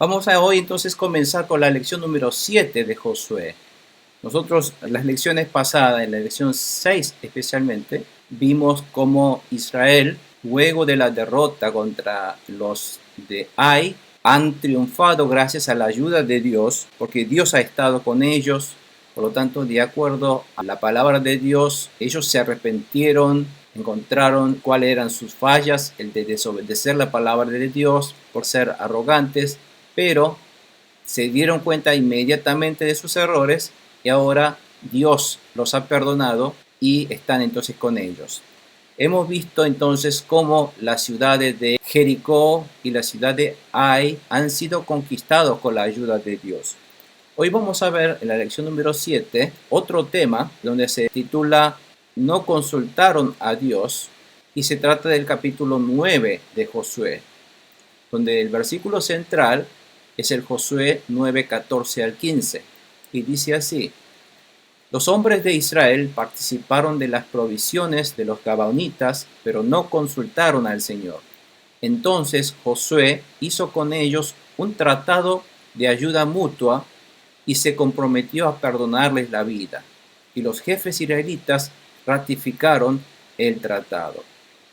Vamos a hoy entonces comenzar con la lección número 7 de Josué. Nosotros en las lecciones pasadas, en la lección 6 especialmente, vimos cómo Israel, luego de la derrota contra los de Ai, han triunfado gracias a la ayuda de Dios, porque Dios ha estado con ellos. Por lo tanto, de acuerdo a la palabra de Dios, ellos se arrepintieron, encontraron cuáles eran sus fallas, el de desobedecer la palabra de Dios, por ser arrogantes, pero se dieron cuenta inmediatamente de sus errores y ahora Dios los ha perdonado y están entonces con ellos. Hemos visto entonces cómo las ciudades de Jericó y la ciudad de Ai han sido conquistados con la ayuda de Dios. Hoy vamos a ver en la lección número 7 otro tema donde se titula No consultaron a Dios, y se trata del capítulo 9 de Josué, donde el versículo central es el Josué 9, 14 al 15, y dice así: Los hombres de Israel participaron de las provisiones de los gabaonitas, pero no consultaron al Señor. Entonces Josué hizo con ellos un tratado de ayuda mutua y se comprometió a perdonarles la vida. Y los jefes israelitas ratificaron el tratado.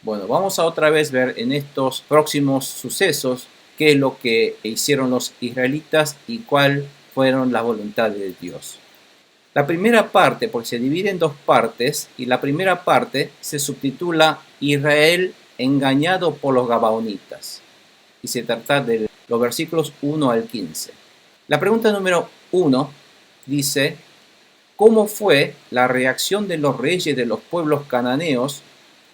Bueno, vamos a otra vez ver en estos próximos sucesos qué es lo que hicieron los israelitas y cuál fueron las voluntades de Dios. La primera parte, porque se divide en dos partes, y la primera parte se subtitula Israel engañado por los gabaonitas, y se trata de los versículos 1 al 15. La pregunta número 1 dice: ¿cómo fue la reacción de los reyes de los pueblos cananeos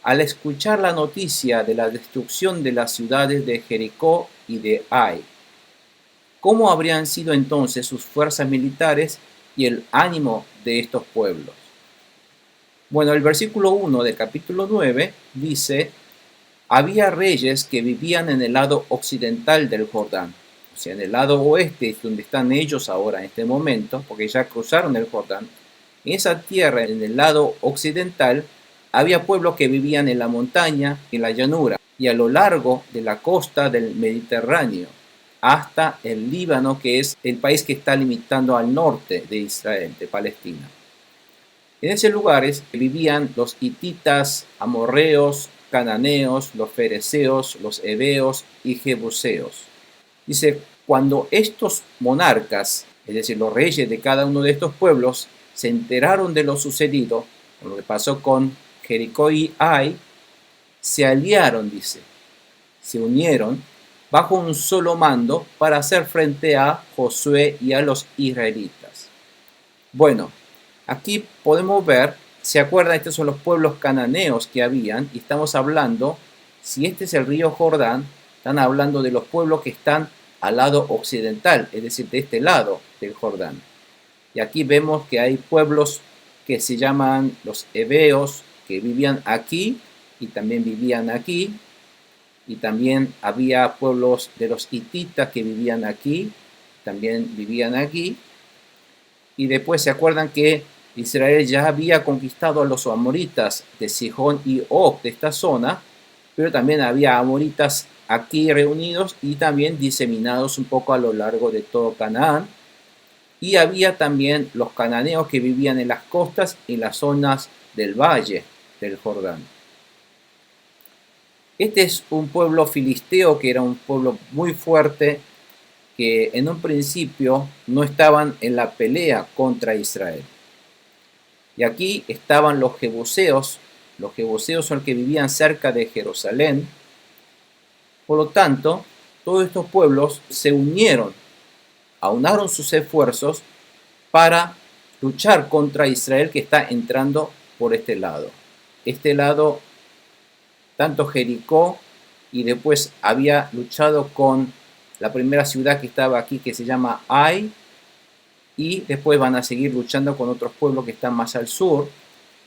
al escuchar la noticia de la destrucción de las ciudades de Jericó y de Ai? ¿Cómo habrían sido entonces sus fuerzas militares y el ánimo de estos pueblos? Bueno, el versículo 1 del capítulo 9 dice: había reyes que vivían en el lado occidental del Jordán, o sea, en el lado oeste es donde están ellos ahora en este momento, porque ya cruzaron el Jordán. En esa tierra, en el lado occidental, había pueblos que vivían en la montaña, en la llanura, y a lo largo de la costa del Mediterráneo, hasta el Líbano, que es el país que está limitando al norte de Israel, de Palestina. En esos lugares vivían los hititas, amorreos, cananeos, los fereceos, los heveos y jebuseos. Dice: cuando estos monarcas, es decir, los reyes de cada uno de estos pueblos, se enteraron de lo sucedido, lo que pasó con Jericó y Ai, se aliaron, dice, se unieron bajo un solo mando para hacer frente a Josué y a los israelitas. Bueno, aquí podemos ver, ¿se acuerdan? Estos son los pueblos cananeos que habían, y estamos hablando, si este es el río Jordán, están hablando de los pueblos que están al lado occidental, es decir, de este lado del Jordán. Y aquí vemos que hay pueblos que se llaman los heveos, que vivían aquí y también vivían aquí, y también había pueblos de los hititas que vivían aquí, también vivían aquí. Y después se acuerdan que Israel ya había conquistado a los amoritas de Sihón y Og de esta zona, pero también había amoritas aquí reunidos y también diseminados un poco a lo largo de todo Canaán. Y había también los cananeos que vivían en las costas y en las zonas del valle del Jordán. Este es un pueblo filisteo que era un pueblo muy fuerte, que en un principio no estaban en la pelea contra Israel. Y aquí estaban los jebuseos. Los jebuseos son los que vivían cerca de Jerusalén. Por lo tanto, todos estos pueblos se unieron, aunaron sus esfuerzos para luchar contra Israel, que está entrando por este lado. Este lado, tanto Jericó, y después había luchado con la primera ciudad que estaba aquí, que se llama Ai, y después van a seguir luchando con otros pueblos que están más al sur,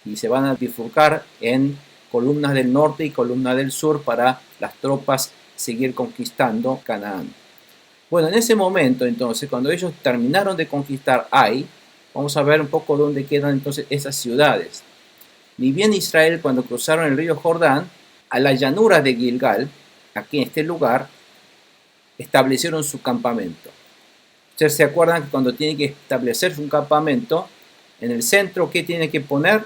y se van a bifurcar en columnas del norte y columnas del sur para las tropas seguir conquistando Canaán. Bueno, en ese momento entonces, cuando ellos terminaron de conquistar Ai, vamos a ver un poco dónde quedan entonces esas ciudades. Ni bien Israel, cuando cruzaron el río Jordán, a la llanura de Gilgal, aquí en este lugar, establecieron su campamento. Ustedes se acuerdan que cuando tienen que establecer un campamento, en el centro, ¿qué tienen que poner?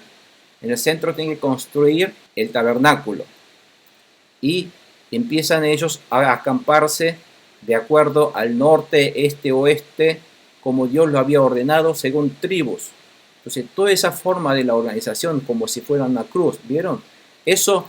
En el centro tienen que construir el tabernáculo. Y empiezan ellos a acamparse de acuerdo al norte, este, oeste, como Dios lo había ordenado, según tribus. Entonces, toda esa forma de la organización, como si fuera una cruz, ¿vieron? Eso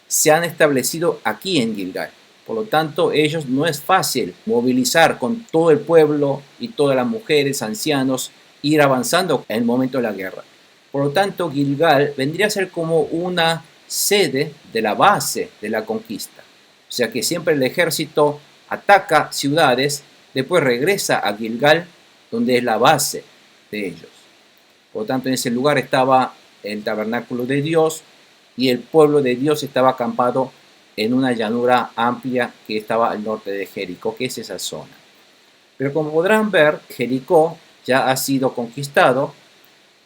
se han establecido aquí en Gilgal. Por lo tanto, ellos no es fácil movilizar con todo el pueblo y todas las mujeres, ancianos, ir avanzando en el momento de la guerra. Por lo tanto, Gilgal vendría a ser como una sede de la base de la conquista. O sea que siempre el ejército ataca ciudades, después regresa a Gilgal, donde es la base de ellos. Por lo tanto, en ese lugar estaba el tabernáculo de Dios y el pueblo de Dios estaba acampado en una llanura amplia que estaba al norte de Jericó, que es esa zona. Pero como podrán ver, Jericó ya ha sido conquistado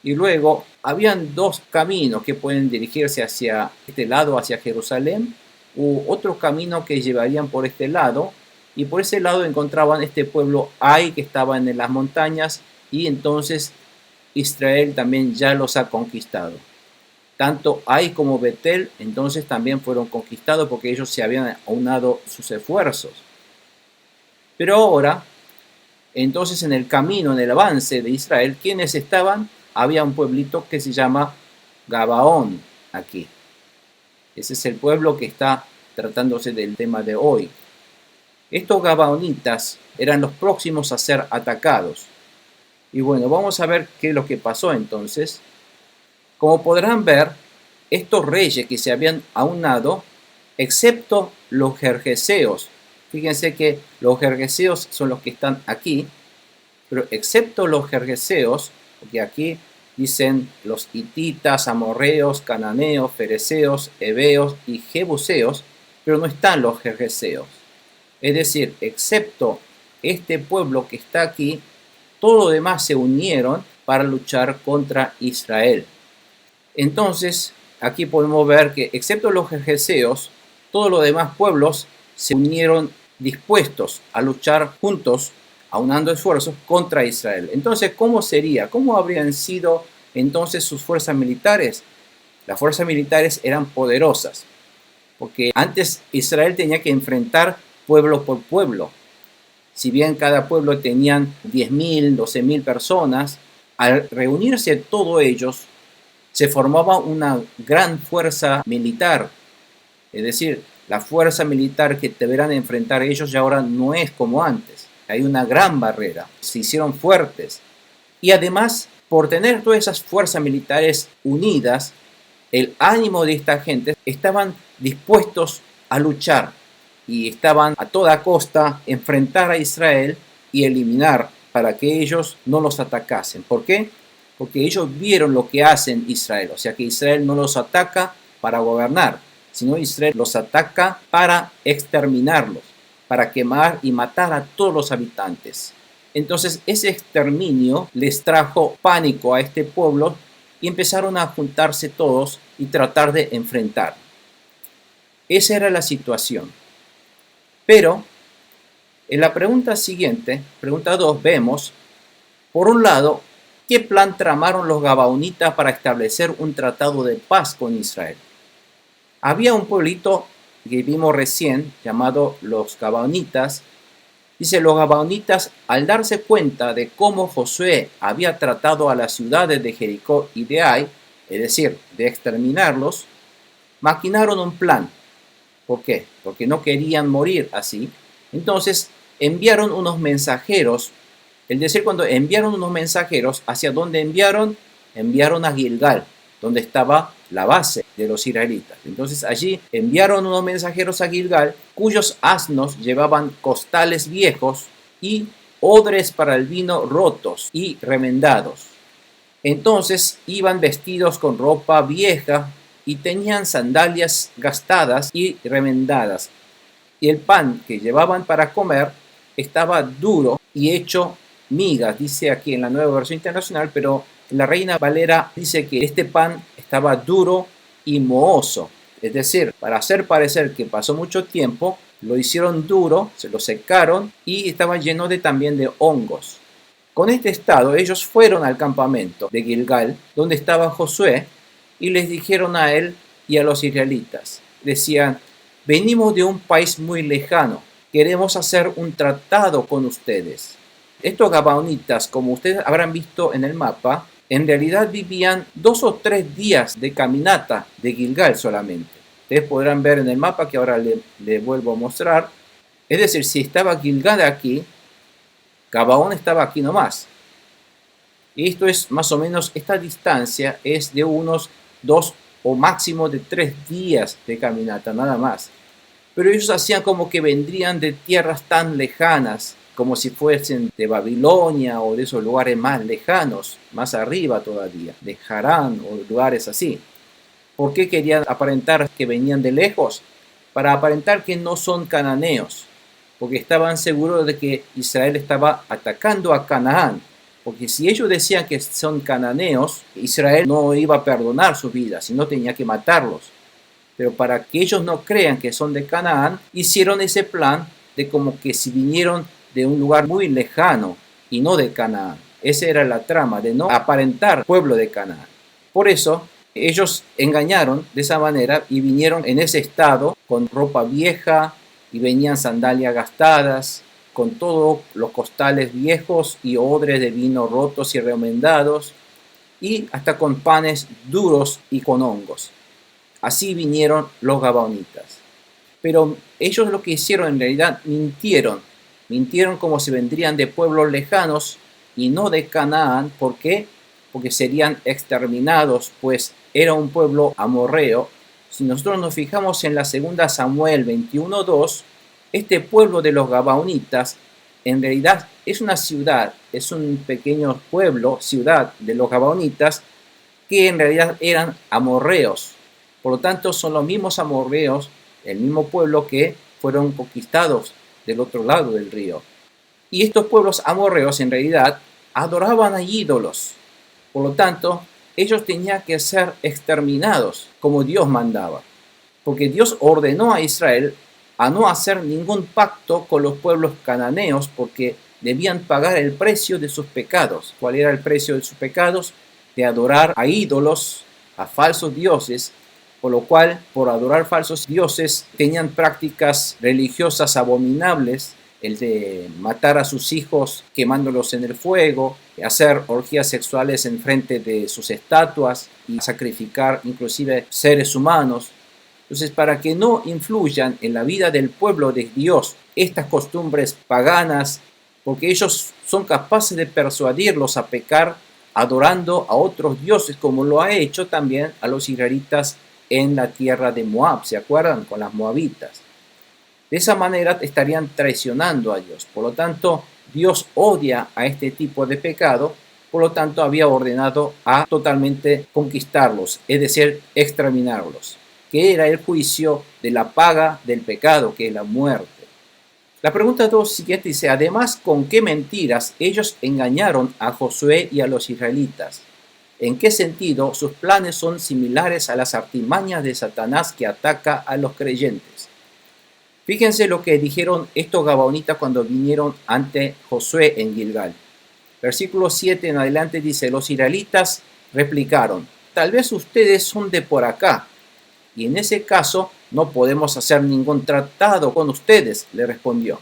y luego habían dos caminos que pueden dirigirse hacia este lado, hacia Jerusalén, u otro camino que llevarían por este lado, y por ese lado encontraban este pueblo Ai que estaba en las montañas, y entonces Israel también ya los ha conquistado. Tanto Ai como Betel entonces también fueron conquistados porque ellos se habían aunado sus esfuerzos. Pero ahora, entonces en el camino, en el avance de Israel, ¿quiénes estaban? Había un pueblito que se llama Gabaón aquí. Ese es el pueblo que está tratándose del tema de hoy. Estos gabaonitas eran los próximos a ser atacados. Y bueno, vamos a ver qué es lo que pasó entonces. Como podrán ver, estos reyes que se habían aunado, excepto los jerjeseos, fíjense que los jerjeseos son los que están aquí, pero excepto los jerjeseos, porque aquí dicen los hititas, amorreos, cananeos, fereceos, heveos y jebuseos, pero no están los jerjeseos. Es decir, excepto este pueblo que está aquí, todos los demás se unieron para luchar contra Israel. Entonces, aquí podemos ver que, excepto los jerjeseos, todos los demás pueblos se unieron dispuestos a luchar juntos, aunando esfuerzos contra Israel. Entonces, ¿cómo sería? ¿Cómo habrían sido entonces sus fuerzas militares? Las fuerzas militares eran poderosas, porque antes Israel tenía que enfrentar pueblo por pueblo. Si bien cada pueblo tenían 10.000, 12.000 personas, al reunirse todos ellos, se formaba una gran fuerza militar. Es decir, la fuerza militar que deberán enfrentar ellos ya ahora no es como antes. Hay una gran barrera. Se hicieron fuertes. Y además, por tener todas esas fuerzas militares unidas, el ánimo de esta gente estaban dispuestos a luchar y estaban a toda costa enfrentar a Israel y eliminar para que ellos no los atacasen. ¿Por qué? Porque ellos vieron lo que hacen Israel. O sea que Israel no los ataca para gobernar, sino Israel los ataca para exterminarlos, para quemar y matar a todos los habitantes. Entonces ese exterminio les trajo pánico a este pueblo y empezaron a juntarse todos y tratar de enfrentar. Esa era la situación. Pero en la pregunta siguiente, pregunta 2, vemos, por un lado, ¿qué plan tramaron los gabaonitas para establecer un tratado de paz con Israel? Había un pueblito que vimos recién, llamado los gabaonitas. Dice, los gabaonitas, al darse cuenta de cómo Josué había tratado a las ciudades de Jericó y de Ai, es decir, de exterminarlos, maquinaron un plan. ¿Por qué? Porque no querían morir así. Entonces enviaron unos mensajeros. Es decir, cuando enviaron unos mensajeros, ¿hacia dónde enviaron? Enviaron a Gilgal, donde estaba la base de los israelitas. Entonces allí enviaron unos mensajeros a Gilgal, cuyos asnos llevaban costales viejos y odres para el vino rotos y remendados. Entonces iban vestidos con ropa vieja y tenían sandalias gastadas y remendadas. Y el pan que llevaban para comer estaba duro y hecho migas, dice aquí en la Nueva Versión Internacional, pero la Reina Valera dice que este pan estaba duro y mohoso. Es decir, para hacer parecer que pasó mucho tiempo, lo hicieron duro, se lo secaron y estaba lleno también de hongos. Con este estado ellos fueron al campamento de Gilgal, donde estaba Josué, y les dijeron a él y a los israelitas, decían: venimos de un país muy lejano, queremos hacer un tratado con ustedes. Estos gabaonitas, como ustedes habrán visto en el mapa, en realidad vivían 2 o 3 días de caminata de Gilgal solamente. Ustedes podrán ver en el mapa que ahora le vuelvo a mostrar. Es decir, si estaba Gilgal aquí, Gabaón estaba aquí nomás. Y esto es más o menos, esta distancia es de unos 2 o máximo de 3 días de caminata, nada más. Pero ellos hacían como que vendrían de tierras tan lejanas, como si fuesen de Babilonia o de esos lugares más lejanos, más arriba todavía, de Harán o lugares así. ¿Por qué querían aparentar que venían de lejos? Para aparentar que no son cananeos, porque estaban seguros de que Israel estaba atacando a Canaán. Porque si ellos decían que son cananeos, Israel no iba a perdonar su vida, sino tenía que matarlos. Pero para que ellos no crean que son de Canaán, hicieron ese plan de como que si vinieron de un lugar muy lejano y no de Canaán. Esa era la trama, de no aparentar pueblo de Canaán. Por eso ellos engañaron de esa manera y vinieron en ese estado con ropa vieja y venían sandalias gastadas, con todos los costales viejos y odres de vino rotos y remendados, y hasta con panes duros y con hongos. Así vinieron los gabaonitas. Pero ellos lo que hicieron en realidad mintieron. Mintieron como si vendrían de pueblos lejanos y no de Canaán. ¿Por qué? Porque serían exterminados, pues era un pueblo amorreo. Si nosotros nos fijamos en la segunda Samuel 21:2, este pueblo de los gabaonitas en realidad es una ciudad, es un pequeño pueblo, ciudad de los gabaonitas, que en realidad eran amorreos. Por lo tanto, son los mismos amorreos, el mismo pueblo que fueron conquistados del otro lado del río. Y estos pueblos amorreos en realidad adoraban a ídolos. Por lo tanto, ellos tenían que ser exterminados como Dios mandaba. Porque Dios ordenó a Israel a no hacer ningún pacto con los pueblos cananeos porque debían pagar el precio de sus pecados. ¿Cuál era el precio de sus pecados? De adorar a ídolos, a falsos dioses, por lo cual, por adorar falsos dioses, tenían prácticas religiosas abominables, el de matar a sus hijos quemándolos en el fuego, hacer orgías sexuales en frente de sus estatuas y sacrificar inclusive seres humanos. Entonces, para que no influyan en la vida del pueblo de Dios estas costumbres paganas, porque ellos son capaces de persuadirlos a pecar adorando a otros dioses, como lo ha hecho también a los israelitas en la tierra de Moab, ¿se acuerdan? Con las moabitas. De esa manera estarían traicionando a Dios. Por lo tanto, Dios odia a este tipo de pecado, por lo tanto había ordenado a totalmente conquistarlos, es decir, exterminarlos, que era el juicio de la paga del pecado, que es la muerte. La pregunta 2 siguiente dice: además, ¿con qué mentiras ellos engañaron a Josué y a los israelitas? ¿En qué sentido sus planes son similares a las artimañas de Satanás que ataca a los creyentes? Fíjense lo que dijeron estos gabaonitas cuando vinieron ante Josué en Gilgal. Versículo 7 en adelante dice: los israelitas replicaron: tal vez ustedes son de por acá, y en ese caso no podemos hacer ningún tratado con ustedes, le respondió.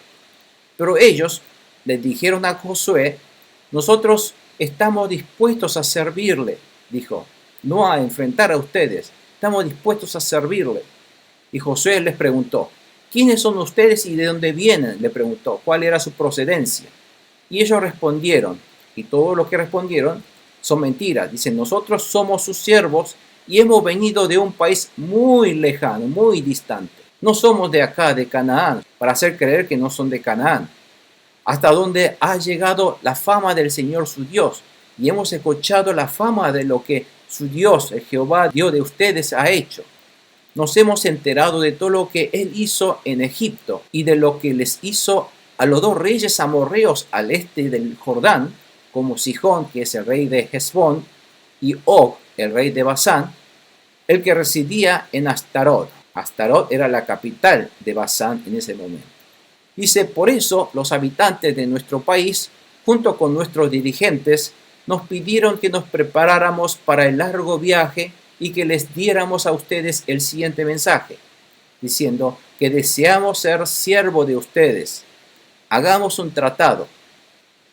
Pero ellos les dijeron a Josué: nosotros estamos dispuestos a servirle, dijo, no a enfrentar a ustedes, estamos dispuestos a servirle. Y Josué les preguntó: ¿quiénes son ustedes y de dónde vienen? Le preguntó, ¿cuál era su procedencia? Y ellos respondieron, y todo lo que respondieron son mentiras. Dicen: nosotros somos sus siervos y hemos venido de un país muy lejano, muy distante. No somos de acá, de Canaán, para hacer creer que no son de Canaán. Hasta donde ha llegado la fama del Señor su Dios, y hemos escuchado la fama de lo que su Dios, el Jehová, Dios de ustedes, ha hecho. Nos hemos enterado de todo lo que Él hizo en Egipto y de lo que les hizo a los 2 reyes amorreos al este del Jordán, como Sihón, que es el rey de Hesbón, y Og, el rey de Basán, el que residía en Astarot. Astarot era la capital de Basán en ese momento. Dice, por eso los habitantes de nuestro país, junto con nuestros dirigentes, nos pidieron que nos preparáramos para el largo viaje y que les diéramos a ustedes el siguiente mensaje, diciendo que deseamos ser siervo de ustedes. Hagamos un tratado.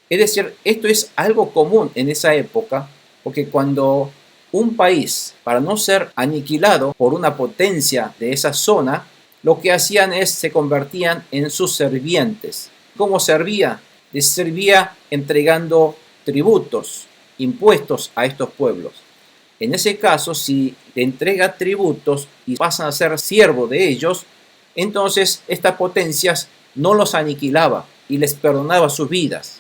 Es decir, esto es algo común en esa época, porque cuando un país, para no ser aniquilado por una potencia de esa zona, lo que hacían es se convertían en sus servientes. ¿Cómo servía? Les servía entregando tributos, impuestos a estos pueblos. En ese caso, si le entrega tributos y pasan a ser siervo de ellos, entonces estas potencias no los aniquilaba y les perdonaba sus vidas.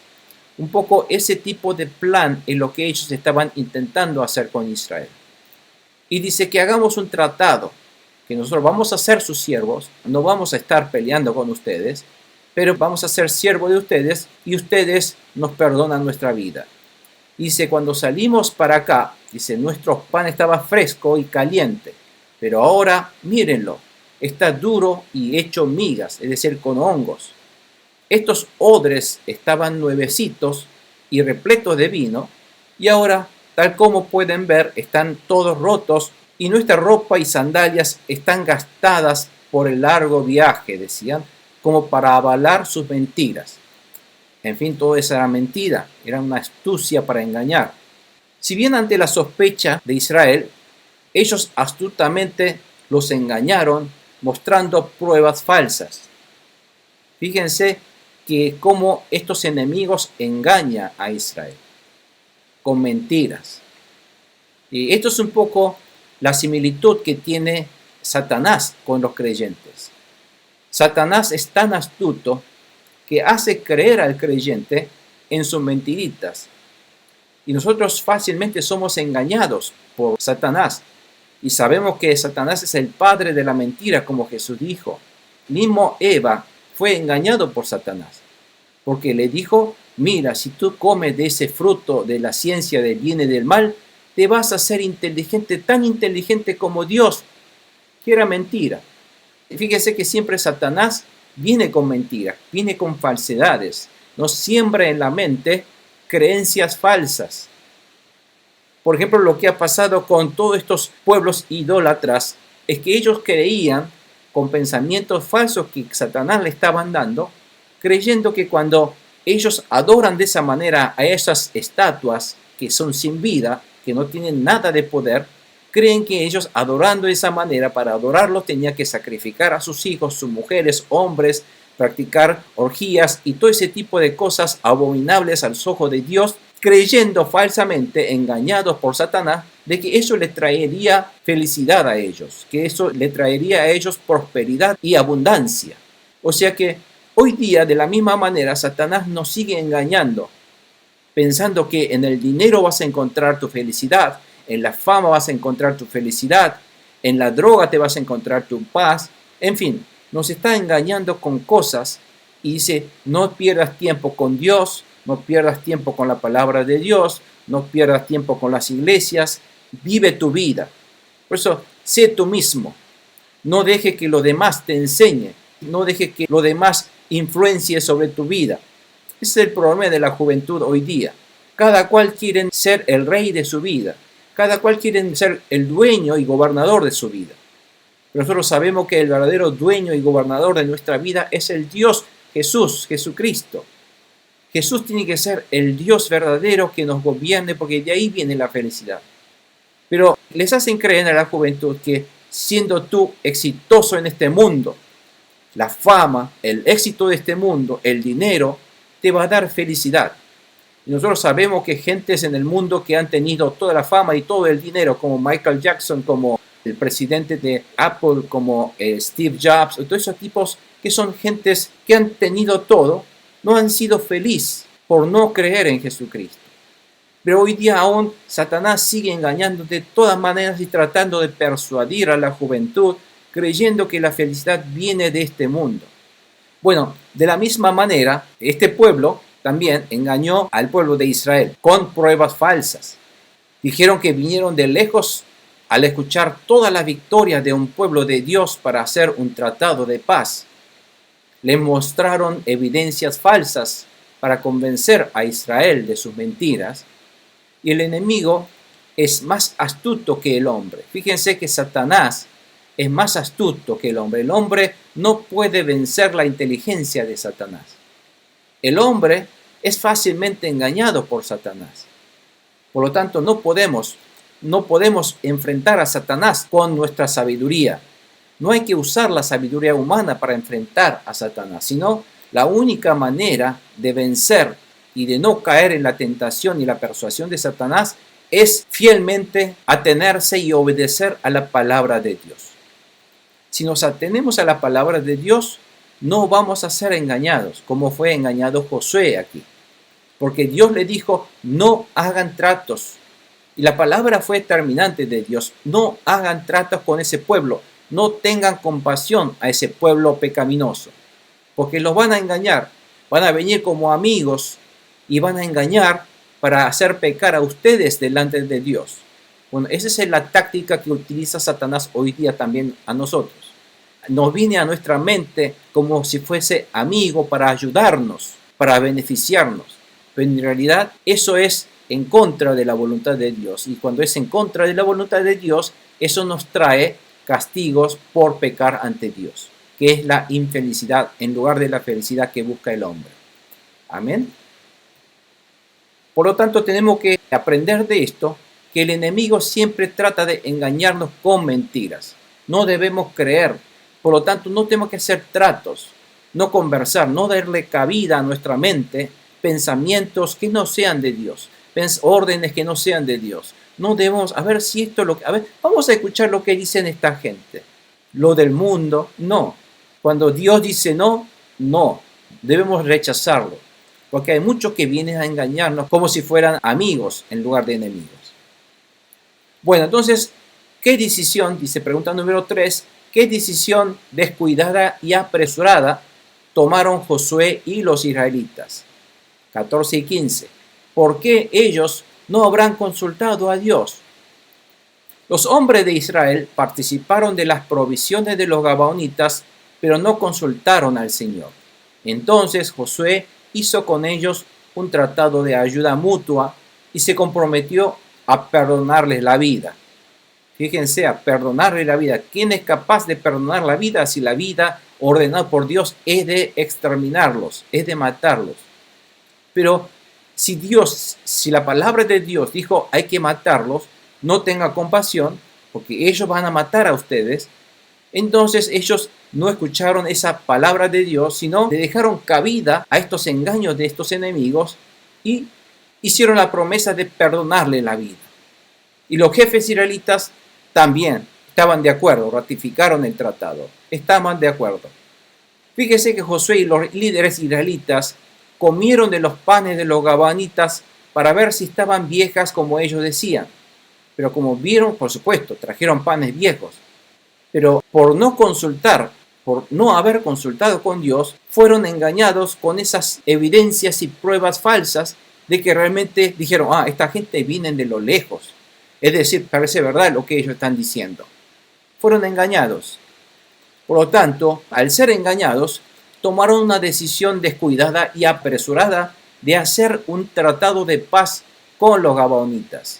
Un poco ese tipo de plan es lo que ellos estaban intentando hacer con Israel. Y dice que hagamos un tratado, que nosotros vamos a ser sus siervos, no vamos a estar peleando con ustedes, pero vamos a ser siervos de ustedes y ustedes nos perdonan nuestra vida. Dice, cuando salimos para acá, dice, nuestro pan estaba fresco y caliente, pero ahora mírenlo, está duro y hecho migas, es decir, con hongos. Estos odres estaban nuevecitos y repletos de vino, y ahora, tal como pueden ver, están todos rotos y nuestra ropa y sandalias están gastadas por el largo viaje, decían, como para avalar sus mentiras. En fin, todo eso era mentira, era una astucia para engañar. Si bien ante la sospecha de Israel, ellos astutamente los engañaron mostrando pruebas falsas. Fíjense que cómo estos enemigos engañan a Israel con mentiras. Y esto es un poco la similitud que tiene Satanás con los creyentes. Satanás es tan astuto que hace creer al creyente en sus mentiritas. Y nosotros fácilmente somos engañados por Satanás. Y sabemos que Satanás es el padre de la mentira, como Jesús dijo. Mismo Eva fue engañado por Satanás, porque le dijo, mira, si tú comes de ese fruto de la ciencia del bien y del mal, te vas a ser inteligente, tan inteligente como Dios, que era mentira. Fíjese que siempre Satanás viene con mentiras, viene con falsedades, nos siembra en la mente creencias falsas. Por ejemplo, lo que ha pasado con todos estos pueblos idólatras es que ellos creían con pensamientos falsos que Satanás le estaban dando, creyendo que cuando ellos adoran de esa manera a esas estatuas que son sin vida, que no tienen nada de poder, creen que ellos adorando de esa manera, para adorarlos tenían que sacrificar a sus hijos, sus mujeres, hombres, practicar orgías y todo ese tipo de cosas abominables al ojo de Dios, creyendo falsamente, engañados por Satanás, de que eso les traería felicidad a ellos, que eso le traería a ellos prosperidad y abundancia. O sea que hoy día, de la misma manera, Satanás nos sigue engañando, pensando que en el dinero vas a encontrar tu felicidad, en la fama vas a encontrar tu felicidad, en la droga te vas a encontrar tu paz. En fin, nos está engañando con cosas y dice, no pierdas tiempo con Dios, no pierdas tiempo con la palabra de Dios, no pierdas tiempo con las iglesias, vive tu vida. Por eso, sé tú mismo, no deje que lo demás te enseñe, no deje que lo demás influencie sobre tu vida. Ese es el problema de la juventud hoy día. Cada cual quiere ser el rey de su vida. Cada cual quiere ser el dueño y gobernador de su vida. Pero nosotros sabemos que el verdadero dueño y gobernador de nuestra vida es el Dios Jesús, Jesucristo. Jesús tiene que ser el Dios verdadero que nos gobierne, porque de ahí viene la felicidad. Pero les hacen creer a la juventud que siendo tú exitoso en este mundo, la fama, el éxito de este mundo, el dinero, te va a dar felicidad. Y nosotros sabemos que gentes en el mundo que han tenido toda la fama y todo el dinero, como Michael Jackson, como el presidente de Apple, como Steve Jobs, todos esos tipos que son gentes que han tenido todo, no han sido felices por no creer en Jesucristo. Pero hoy día aún Satanás sigue engañando de todas maneras y tratando de persuadir a la juventud, creyendo que la felicidad viene de este mundo. Bueno, de la misma manera, este pueblo también engañó al pueblo de Israel con pruebas falsas. Dijeron que vinieron de lejos al escuchar todas las victorias de un pueblo de Dios para hacer un tratado de paz, le mostraron evidencias falsas para convencer a Israel de sus mentiras, y el enemigo es más astuto que el hombre. Fíjense que Satanás es más astuto que el hombre. El hombre no puede vencer la inteligencia de Satanás. El hombre es fácilmente engañado por Satanás. Por lo tanto, no podemos enfrentar a Satanás con nuestra sabiduría. No hay que usar la sabiduría humana para enfrentar a Satanás, sino la única manera de vencer y de no caer en la tentación y la persuasión de Satanás es fielmente atenerse y obedecer a la palabra de Dios. Si nos atenemos a la palabra de Dios, no vamos a ser engañados, como fue engañado Josué aquí. Porque Dios le dijo, no hagan tratos. Y la palabra fue determinante de Dios, no hagan tratos con ese pueblo, no tengan compasión a ese pueblo pecaminoso, porque los van a engañar, van a venir como amigos y van a engañar para hacer pecar a ustedes delante de Dios. Bueno, esa es la táctica que utiliza Satanás hoy día también a nosotros. Nos viene a nuestra mente como si fuese amigo para ayudarnos, para beneficiarnos. Pero en realidad eso es en contra de la voluntad de Dios. Y cuando es en contra de la voluntad de Dios, eso nos trae castigos por pecar ante Dios, que es la infelicidad en lugar de la felicidad que busca el hombre. Amén. Por lo tanto, tenemos que aprender de esto, que el enemigo siempre trata de engañarnos con mentiras. No debemos creer. Por lo tanto, no tenemos que hacer tratos, no conversar, no darle cabida a nuestra mente pensamientos que no sean de Dios, órdenes que no sean de Dios. No debemos, a ver si esto es lo que... A ver, vamos a escuchar lo que dicen esta gente. Lo del mundo, no. Cuando Dios dice no, no. Debemos rechazarlo. Porque hay muchos que vienen a engañarnos como si fueran amigos en lugar de enemigos. Bueno, entonces, ¿qué decisión? Dice pregunta número 3. ¿Qué decisión descuidada y apresurada tomaron Josué y los israelitas? 14 y 15. ¿Por qué ellos no habrán consultado a Dios? Los hombres de Israel participaron de las provisiones de los gabaonitas, pero no consultaron al Señor. Entonces Josué hizo con ellos un tratado de ayuda mutua y se comprometió a perdonarles la vida. Fíjense, a perdonarle la vida. ¿Quién es capaz de perdonar la vida si la vida ordenada por Dios es de exterminarlos, es de matarlos? Pero si la palabra de Dios dijo hay que matarlos, no tenga compasión, porque ellos van a matar a ustedes, entonces ellos no escucharon esa palabra de Dios, sino le dejaron cabida a estos engaños de estos enemigos y hicieron la promesa de perdonarle la vida. Y los jefes israelitas también estaban de acuerdo, ratificaron el tratado, estaban de acuerdo. Fíjese que Josué y los líderes israelitas comieron de los panes de los gabaonitas para ver si estaban viejas como ellos decían. Pero como vieron, por supuesto, trajeron panes viejos. Pero por no consultar, por no haber consultado con Dios, fueron engañados con esas evidencias y pruebas falsas de que realmente dijeron, esta gente viene de lo lejos. Es decir, parece verdad lo que ellos están diciendo. Fueron engañados. Por lo tanto, al ser engañados, tomaron una decisión descuidada y apresurada de hacer un tratado de paz con los gabaonitas.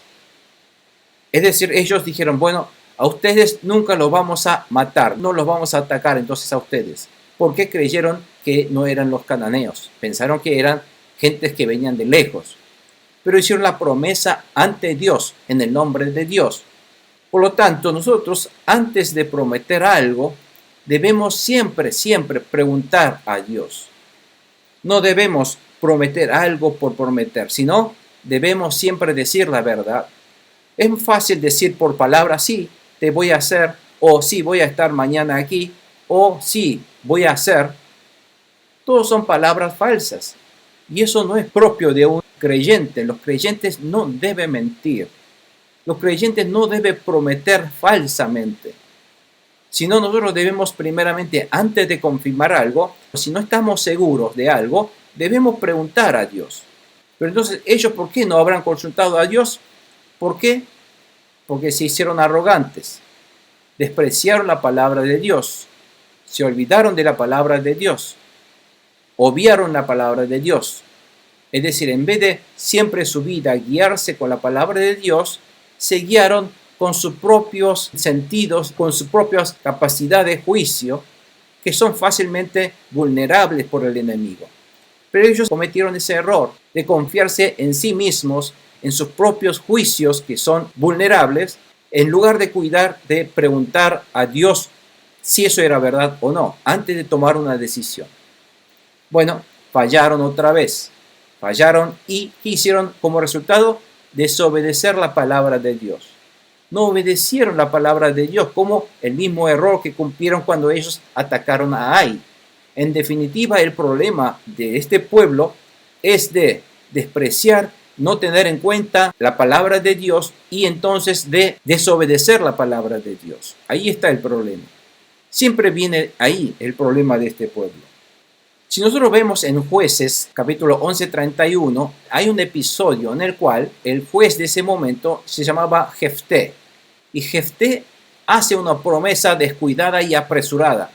Es decir, ellos dijeron, bueno, a ustedes nunca los vamos a matar, no los vamos a atacar entonces a ustedes. Porque creyeron que no eran los cananeos, pensaron que eran gentes que venían de lejos. Pero hicieron la promesa ante Dios, en el nombre de Dios. Por lo tanto, nosotros, antes de prometer algo, debemos siempre preguntar a Dios. No debemos prometer algo por prometer, sino debemos siempre decir la verdad. Es fácil decir por palabras, sí, te voy a hacer, o sí, voy a estar mañana aquí, o sí, voy a hacer. Todos son palabras falsas. Y eso no es propio de un creyente. Los creyentes no deben mentir. Los creyentes no deben prometer falsamente. Sino nosotros debemos primeramente, antes de confirmar algo, si no estamos seguros de algo, debemos preguntar a Dios. Pero entonces, ¿ellos por qué no habrán consultado a Dios? ¿Por qué? porque se hicieron arrogantes, despreciaron la palabra de Dios, se olvidaron de la palabra de Dios, obviaron la palabra de Dios. Es decir, en vez de siempre su vida guiarse con la palabra de Dios, se guiaron con sus propios sentidos, con sus propias capacidades de juicio, que son fácilmente vulnerables por el enemigo. Pero ellos cometieron ese error de confiarse en sí mismos, en sus propios juicios que son vulnerables, en lugar de cuidar de preguntar a Dios si eso era verdad o no, antes de tomar una decisión. Bueno, fallaron otra vez. Fallaron y ¿qué hicieron como resultado? Desobedecer la palabra de Dios. No obedecieron la palabra de Dios, como el mismo error que cumplieron cuando ellos atacaron a Ai. En definitiva, el problema de este pueblo es de despreciar, no tener en cuenta la palabra de Dios y entonces de desobedecer la palabra de Dios. Ahí está el problema. Siempre viene ahí el problema de este pueblo. Si nosotros vemos en Jueces, capítulo 11:31, hay un episodio en el cual el juez de ese momento se llamaba Jefté. Y Jefté hace una promesa descuidada y apresurada,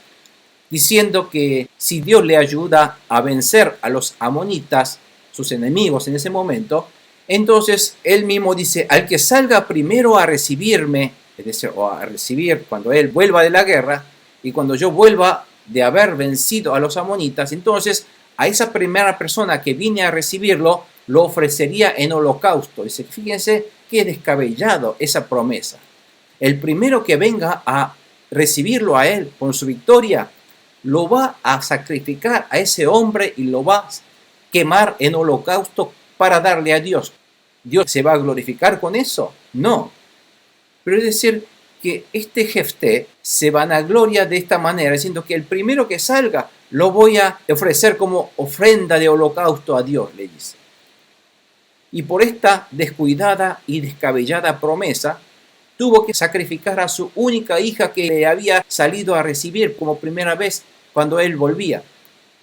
diciendo que si Dios le ayuda a vencer a los amonitas, sus enemigos en ese momento, entonces él mismo dice, al que salga primero a recibirme, es decir, o a recibir cuando él vuelva de la guerra, y cuando yo vuelva de haber vencido a los amonitas, entonces a esa primera persona que vine a recibirlo, lo ofrecería en holocausto. Dice, fíjense qué descabellado esa promesa. El primero que venga a recibirlo a él con su victoria, lo va a sacrificar a ese hombre y lo va a quemar en holocausto para darle a Dios. ¿Dios se va a glorificar con eso? No. Pero es decir, que este Jefté se vanagloria de esta manera, diciendo que el primero que salga lo voy a ofrecer como ofrenda de holocausto a Dios, le dice. Y por esta descuidada y descabellada promesa, tuvo que sacrificar a su única hija que le había salido a recibir como primera vez cuando él volvía.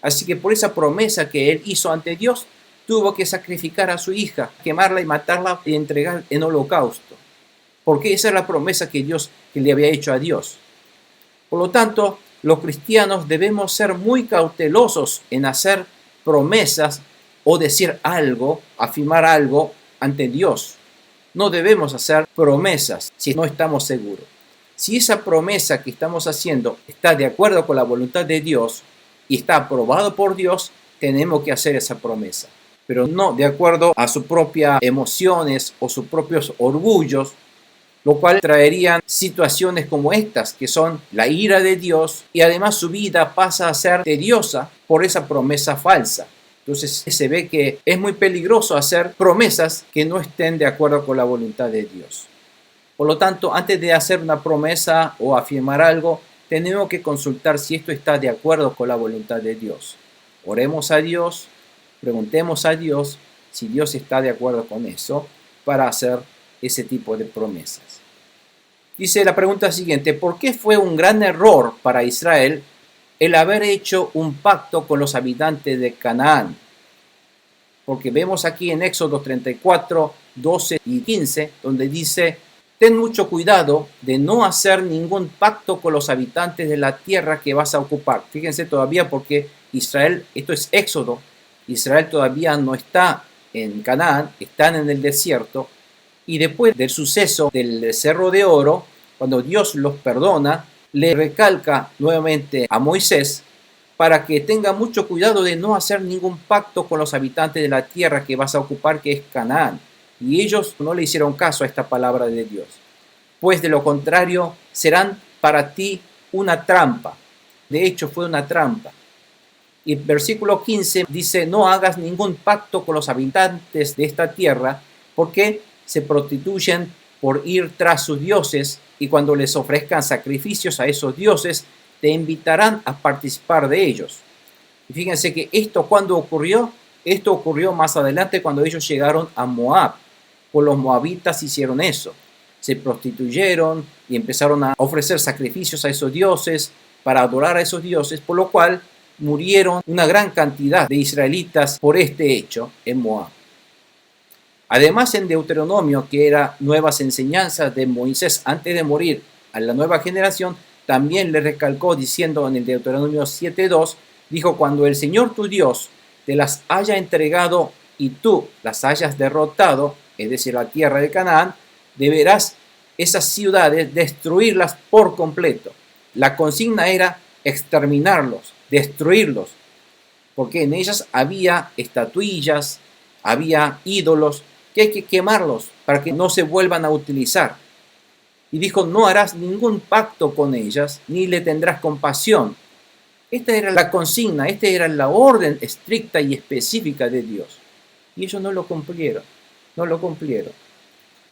Así que por esa promesa que él hizo ante Dios, tuvo que sacrificar a su hija, quemarla y matarla y entregar en holocausto. Porque esa es la promesa que Dios que le había hecho a Dios. Por lo tanto, los cristianos debemos ser muy cautelosos en hacer promesas o decir algo, afirmar algo ante Dios. No debemos hacer promesas si no estamos seguros. Si esa promesa que estamos haciendo está de acuerdo con la voluntad de Dios y está aprobado por Dios, tenemos que hacer esa promesa. Pero no de acuerdo a sus propias emociones o sus propios orgullos, lo cual traerían situaciones como estas, que son la ira de Dios, y además su vida pasa a ser tediosa por esa promesa falsa. Entonces se ve que es muy peligroso hacer promesas que no estén de acuerdo con la voluntad de Dios. Por lo tanto, antes de hacer una promesa o afirmar algo, tenemos que consultar si esto está de acuerdo con la voluntad de Dios. Oremos a Dios, preguntemos a Dios si Dios está de acuerdo con eso para hacer ese tipo de promesas. Dice la pregunta siguiente, ¿por qué fue un gran error para Israel el haber hecho un pacto con los habitantes de Canaán? Porque vemos aquí en Éxodo 34, 12 y 15, donde dice, ten mucho cuidado de no hacer ningún pacto con los habitantes de la tierra que vas a ocupar. Fíjense todavía porque Israel, esto es Éxodo, Israel todavía no está en Canaán, están en el desierto. Y después del suceso del Becerro de Oro, cuando Dios los perdona, le recalca nuevamente a Moisés para que tenga mucho cuidado de no hacer ningún pacto con los habitantes de la tierra que vas a ocupar, que es Canaán. Y ellos no le hicieron caso a esta palabra de Dios. Pues de lo contrario, serán para ti una trampa. De hecho, fue una trampa. Y el versículo 15 dice, no hagas ningún pacto con los habitantes de esta tierra, porque se prostituyen por ir tras sus dioses y cuando les ofrezcan sacrificios a esos dioses, te invitarán a participar de ellos. Y fíjense que esto cuando ocurrió, esto ocurrió más adelante cuando ellos llegaron a Moab. Pues los moabitas hicieron eso. Se prostituyeron y empezaron a ofrecer sacrificios a esos dioses para adorar a esos dioses, por lo cual murieron una gran cantidad de israelitas por este hecho en Moab. Además, en Deuteronomio, que era nuevas enseñanzas de Moisés antes de morir a la nueva generación, también le recalcó diciendo en el Deuteronomio 7:2, dijo: cuando el Señor tu Dios te las haya entregado y tú las hayas derrotado, es decir, la tierra de Canaán, deberás esas ciudades destruirlas por completo. La consigna era exterminarlos, destruirlos, porque en ellas había estatuillas, había ídolos, que hay que quemarlos para que no se vuelvan a utilizar. Y dijo: no harás ningún pacto con ellas, ni le tendrás compasión. Esta era la consigna, esta era la orden estricta y específica de Dios. Y ellos no lo cumplieron, no lo cumplieron.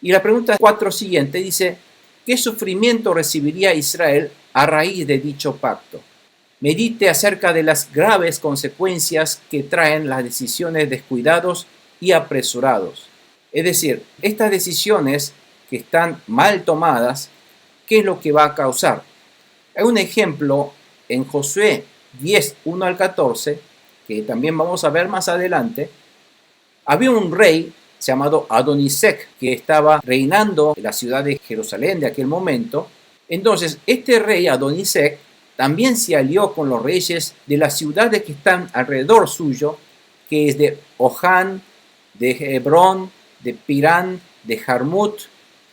Y la pregunta 4 siguiente dice: ¿qué sufrimiento recibiría Israel a raíz de dicho pacto? Medite acerca de las graves consecuencias que traen las decisiones descuidados y apresurados. Es decir, estas decisiones que están mal tomadas, ¿qué es lo que va a causar? Hay un ejemplo en Josué 10, 1 al 14, que también vamos a ver más adelante. Había un rey llamado Adonisec, que estaba reinando en la ciudad de Jerusalén de aquel momento. Entonces, este rey Adonisec también se alió con los reyes de las ciudades que están alrededor suyo, que es de Oján, de Hebrón, de Pirán, de Jarmut,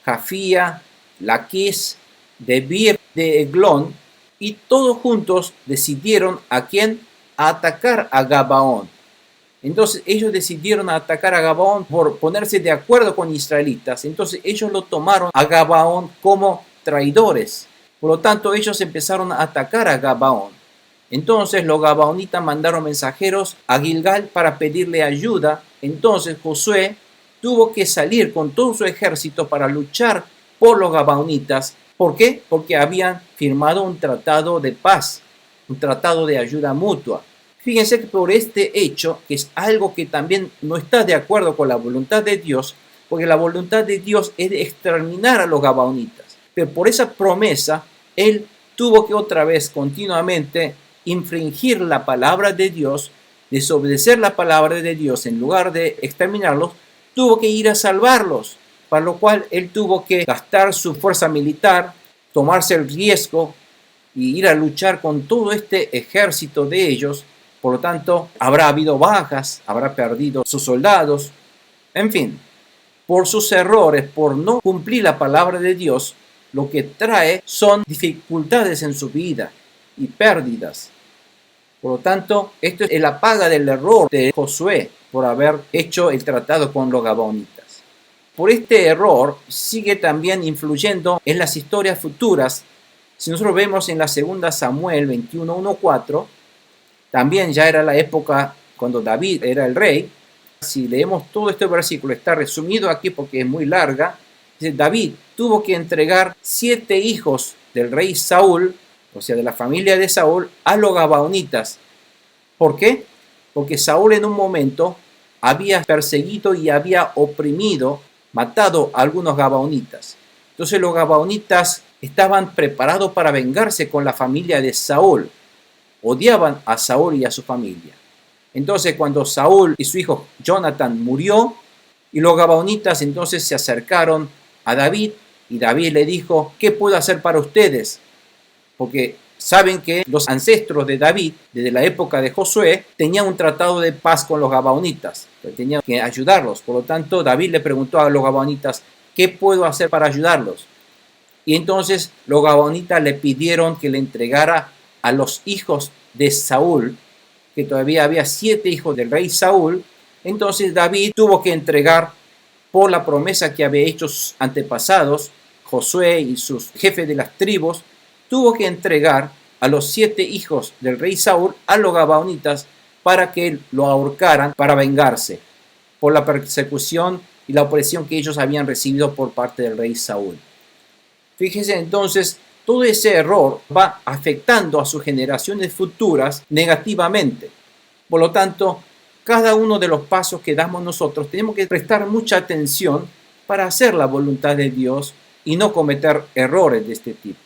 Jafía, Laquis, de Bir, de Eglón, y todos juntos decidieron a quién atacar a Gabaón. Entonces ellos decidieron atacar a Gabaón por ponerse de acuerdo con israelitas. Entonces ellos lo tomaron a Gabaón como traidores. Por lo tanto, ellos empezaron a atacar a Gabaón. Entonces los gabaonitas mandaron mensajeros a Gilgal para pedirle ayuda. Entonces Josué tuvo que salir con todo su ejército para luchar por los gabaonitas. ¿Por qué? Porque habían firmado un tratado de paz, un tratado de ayuda mutua. Fíjense que por este hecho, que es algo que también no está de acuerdo con la voluntad de Dios, porque la voluntad de Dios es de exterminar a los gabaonitas. Pero por esa promesa, él tuvo que otra vez continuamente infringir la palabra de Dios, desobedecer la palabra de Dios en lugar de exterminarlos, tuvo que ir a salvarlos, para lo cual él tuvo que gastar su fuerza militar, tomarse el riesgo y ir a luchar con todo este ejército de ellos. Por lo tanto, habrá habido bajas, habrá perdido sus soldados, en fin, por sus errores, por no cumplir la palabra de Dios, lo que trae son dificultades en su vida y pérdidas. Por lo tanto, esto es la paga del error de Josué por haber hecho el tratado con los gabaonitas. Por este error sigue también influyendo en las historias futuras. Si nosotros vemos en la segunda Samuel 21:1-4, también ya era la época cuando David era el rey. Si leemos todo este versículo, está resumido aquí porque es muy larga. Dice: David tuvo que entregar 7 hijos del rey Saúl, o sea, de la familia de Saúl, a los gabaonitas. ¿Por qué? Porque Saúl en un momento había perseguido y había oprimido, matado a algunos gabaonitas. Entonces los gabaonitas estaban preparados para vengarse con la familia de Saúl. Odiaban a Saúl y a su familia. Entonces cuando Saúl y su hijo Jonathan murió, y los gabaonitas entonces se acercaron a David, y David le dijo: ¿qué puedo hacer para ustedes? Porque saben que los ancestros de David, desde la época de Josué, tenían un tratado de paz con los gabaonitas, tenían que ayudarlos. Por lo tanto, David le preguntó a los gabaonitas: ¿qué puedo hacer para ayudarlos? Y entonces los gabaonitas le pidieron que le entregara a los hijos de Saúl, que todavía había 7 hijos del rey Saúl. Entonces David tuvo que entregar, por la promesa que había hecho sus antepasados, Josué y sus jefes de las tribus, tuvo que entregar a los 7 hijos del rey Saúl a los gabaonitas para que lo ahorcaran, para vengarse por la persecución y la opresión que ellos habían recibido por parte del rey Saúl. Fíjese entonces, todo ese error va afectando a sus generaciones futuras negativamente. Por lo tanto, cada uno de los pasos que damos nosotros tenemos que prestar mucha atención para hacer la voluntad de Dios y no cometer errores de este tipo.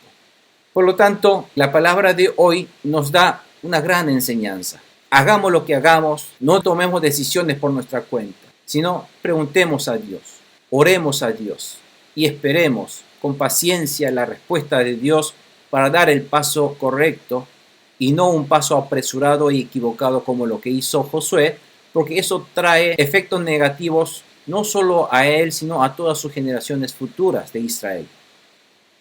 Por lo tanto, la palabra de hoy nos da una gran enseñanza. Hagamos lo que hagamos, no tomemos decisiones por nuestra cuenta. sino preguntemos a Dios, oremos a Dios y esperemos con paciencia la respuesta de Dios para dar el paso correcto y no un paso apresurado y equivocado como lo que hizo Josué, porque eso trae efectos negativos no solo a él, sino a todas sus generaciones futuras de Israel.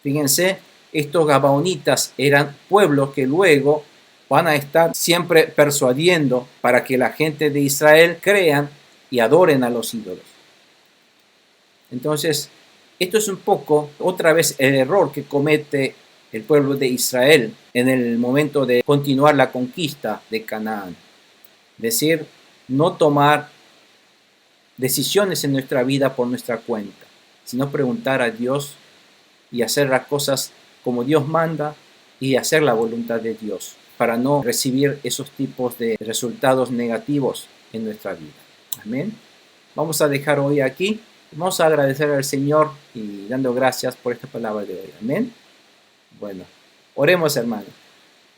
Fíjense, estos gabaonitas eran pueblos que luego van a estar siempre persuadiendo para que la gente de Israel crean y adoren a los ídolos. Entonces, esto es un poco, otra vez, el error que comete el pueblo de Israel en el momento de continuar la conquista de Canaán. Es decir, no tomar decisiones en nuestra vida por nuestra cuenta, sino preguntar a Dios y hacer las cosas como Dios manda y hacer la voluntad de Dios para no recibir esos tipos de resultados negativos en nuestra vida. Amén. Vamos a dejar hoy aquí. Vamos a agradecer al Señor y dando gracias por esta palabra de hoy. Amén. Bueno, oremos, hermanos.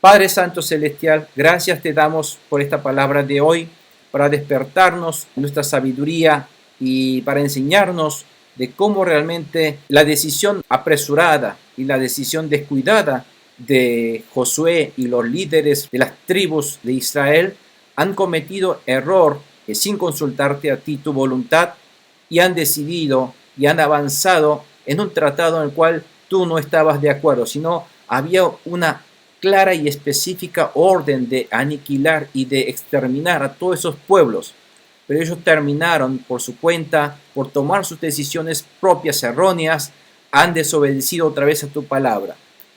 Padre Santo Celestial, gracias te damos por esta palabra de hoy para despertarnos nuestra sabiduría y para enseñarnos de cómo realmente la decisión apresurada y la decisión descuidada de Josué y los líderes de las tribus de Israel han cometido error sin consultarte a ti tu voluntad y han decidido y han avanzado en un tratado en el cual tú no estabas de acuerdo, sino había una clara y específica orden de aniquilar y de exterminar a todos esos pueblos. Pero ellos terminaron por su cuenta, por tomar sus decisiones propias erróneas, han desobedecido otra vez a tu palabra,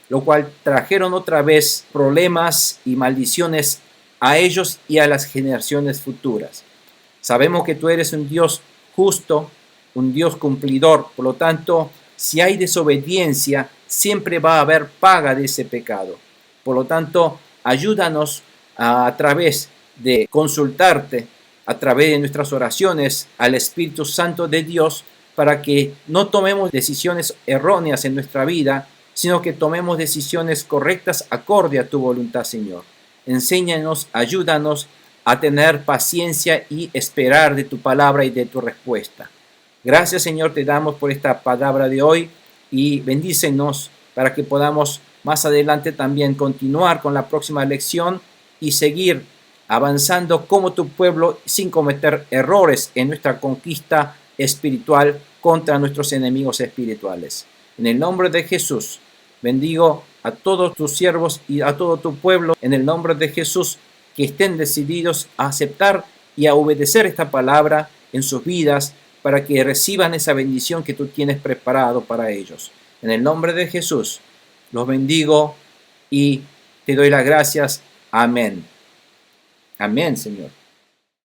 lo cual trajeron otra vez problemas y maldiciones a ellos y a las generaciones futuras. Sabemos que tú eres un Dios justo, un Dios cumplidor, por lo tanto, si hay desobediencia, siempre va a haber paga de ese pecado. Por lo tanto, ayúdanos a través de consultarte, a través de nuestras oraciones al Espíritu Santo de Dios, para que no tomemos decisiones erróneas en nuestra vida, sino que tomemos decisiones correctas acorde a tu voluntad, Señor. Enséñanos, ayúdanos a tener paciencia y esperar de tu palabra y de tu respuesta. Gracias, Señor, te damos por esta palabra de hoy y bendícenos para que podamos más adelante también continuar con la próxima lección y seguir avanzando como tu pueblo sin cometer errores en nuestra conquista espiritual contra nuestros enemigos espirituales. En el nombre de Jesús, bendigo a todos tus siervos y a todo tu pueblo, en el nombre de Jesús, que estén decididos a aceptar y a obedecer esta palabra en sus vidas para que reciban esa bendición que tú tienes preparado para ellos. En el nombre de Jesús, los bendigo y te doy las gracias. Amén. Amén, Señor.